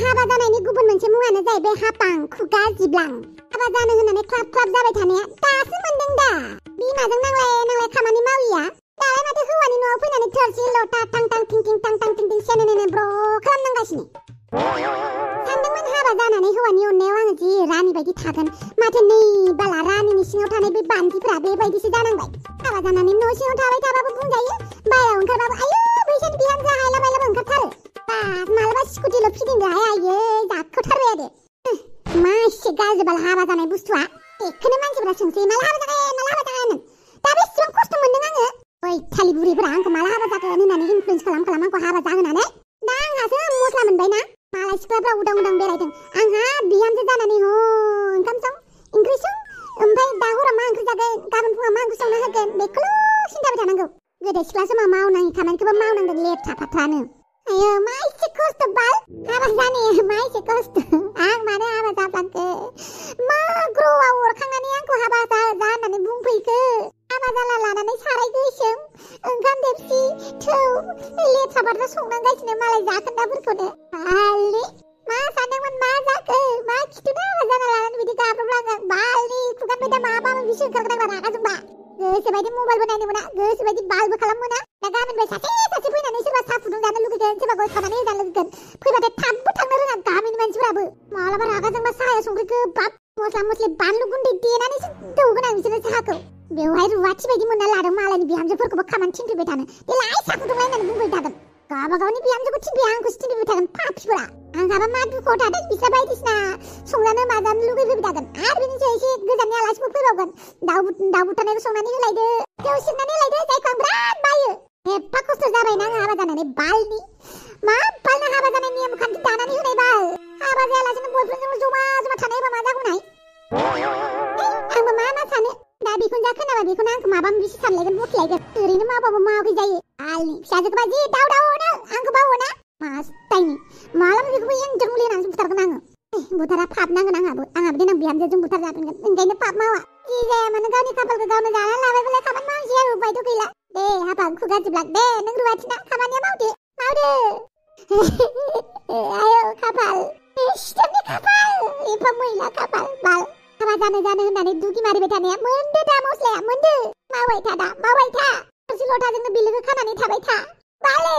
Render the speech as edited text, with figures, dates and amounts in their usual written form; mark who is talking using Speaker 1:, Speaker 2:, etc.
Speaker 1: हाबा जानायनि गुबुन मोनसे मुङानो जाहैबाय हापां खुगा जिब्लां। हाबा जानो होननानै क्लाब क्लाब जाबाय थानाया दासो मोनदों दा। बिमाजों नांलाय खामानि माविया दालाय माथो हौवानि न'आव फैनानै थोरसि लथा टां टां टिं टिं टां टां टिं टिं सेनेनेने ब्र खालामनांगासिनो। सानदोंमोन हाबा जानानै हौवानि अननायाव आङो जि रानि बायदि थागोन, माथो नै बाला रानिनि सिङाव थानाय बे बान्दिफोरा बेबायदिसो जानांबाय। हाबा जानानै न' सिङाव थाबाय थाबाबो बुंजायो, बायराव ओंखारबाबो आयौ बैसोर बिहामजोआ हायला मायलाबो ओंखारथारो। मालाबा स्कुटिल' फिदिंदोहाय आयै जाखोथारबाय आरो। मा एसे गाज्रिबाल हाबा जानाय बुस्थुआ। बेखौनो मानसिफोरा सोंसै माला हाबा जागोन। दा बेसेबां खस्थ' मोनदों आङो। बैथालि बुरैफोरा आंखौ माला हाबा जागोन होननानै इनफ्लुयेन्स खालाम आंखौ हाबा जाहोनानै। दा आंहासो मस्ला मोनबायना, मालाय सिख्लाफ्रा उदां उदां बेरायदों, आंहा बिहामजो जानानै ओंखाम सं ओंख्रि सं, ओमफ्राय दा हराव मा ओंख्रि जागोन, गाबोन फुङाव मा ओंख्रि संना होगोन, बेखौल' सिन्थाबाय थानांगौ। गोदो सिख्ला समाव मावनाङि खामानिखौबो मावनांदों लेथ्रा फाथ्रानो। आयो मा एसे खस्थ' बाल हाबा जानाया, मा एसे खस्थ'। आं मानो हाबा जाफ्लांखो, मा ग्रहआव अरखांनानै आंखौ हाबा जा होननानै बुंफैखो। हाबा जाला लानानै साराय गोसोम, ओंखाम देबसि, थौ लेथ्रा फाथ्रा संनांगासिनो मालाय जाखोन्दाफोरखौनो। बालनि मा सानदोंमोन, मा जाखो, मा खिथुनो हाबा जाना लानानै बिदि गाब्रबलाङो। बालनि खुगानिफ्राय दा माबा बिसो ओंखारगोन आंना रागा जोंबा। गोसोबायदि मबाइलबो नायनो मोना, गोसोबायदि बालबो खालामनो मोना। दा गामिनिफ्राय सासे फैनानै सोरबा साहा फुदुंजानो लुगैगोन, सोरबा गय खानानै होजानो लुगैगोन, फैबाथाय थाबबो थांनो रोङा गामिनि मानसिफोराबो। मालाबा रागा जोंबा साहाया संख्रि गोबाब मस्ला मस्लि बानलु गुन्दै देनानैसो दौगोन आं बिसोरनो साहाखौ। बेवहाय रुवाथि बायदि मोनना लादों मालायनि बिहामजोफोरखौबो खामानि थिनफैबाय थानो। देलाय साहा फुदुंलाय होननानै बुंबाय थागोन। गावबा गावनि बिहामजोखौ थिनफैया, आंखौसो थिनफैबाय थागोन पापिफोरा। आंहाबा मा दुखुआव थादों, बिस्रा बायदिसिना संजानो माजानो लुगैफैबाय थागोन। आरो बिनि सायाव एसे गोजाननि आलासिबो फैबावगोन। दाउ बुथारनायबो संनानै होलायदो, जौ सिरनानै होलायदो, जायखौ आं बिराद बायो। एफा खस्थ' जाबायना आं हाबा जानानै। बालनि मा बालना हाबा जानाय नेम खान्थि दानानै होनाय बाल। हाबा जायालासेनो बयफ्रेन्डजों जमा थानाय बा मा जागौनाय। आंबो मा सानो, दा बेखौनो जा खोनाबा बेखौनो आंखौ माबा माबि सानलायगोन बखिलायगोन। ओरैनो मावाबाबो मावाखै जायो। बालनि फिसाजोखौबा जि दाउ होनो आंखौ बावोना मासथायनि। मालाबा बेखौबो एन्जर मुलि होनानैसो बुथारगोन आङो। बुथारा पाप नांगोन आंहाबो देनां बिहामजोजों बुथार जाफिनगोन। ओंखायनो पाप मावा। जि जाया मानो गावनि खाफालखौ गावनो जानानै लाबाय बोलाय खामानि मावनोसै आरो उपायथ' गैला। दे हाबा खुगा जिब्लां, दे नों रुवाथिना खामानिया मावदो। आयौ खाफाल, सिथोरनि खाफाल, एफा मैला खाफाल बाल। हाबा जानो होननानै दुगि मारिबाय थानाया मोनदो दा मस्लाया, मोनदो। मावबाय था दा, मावबाय था। थोरसि लथाजोंनो बिलोगो खानानै थाबाय था बाले।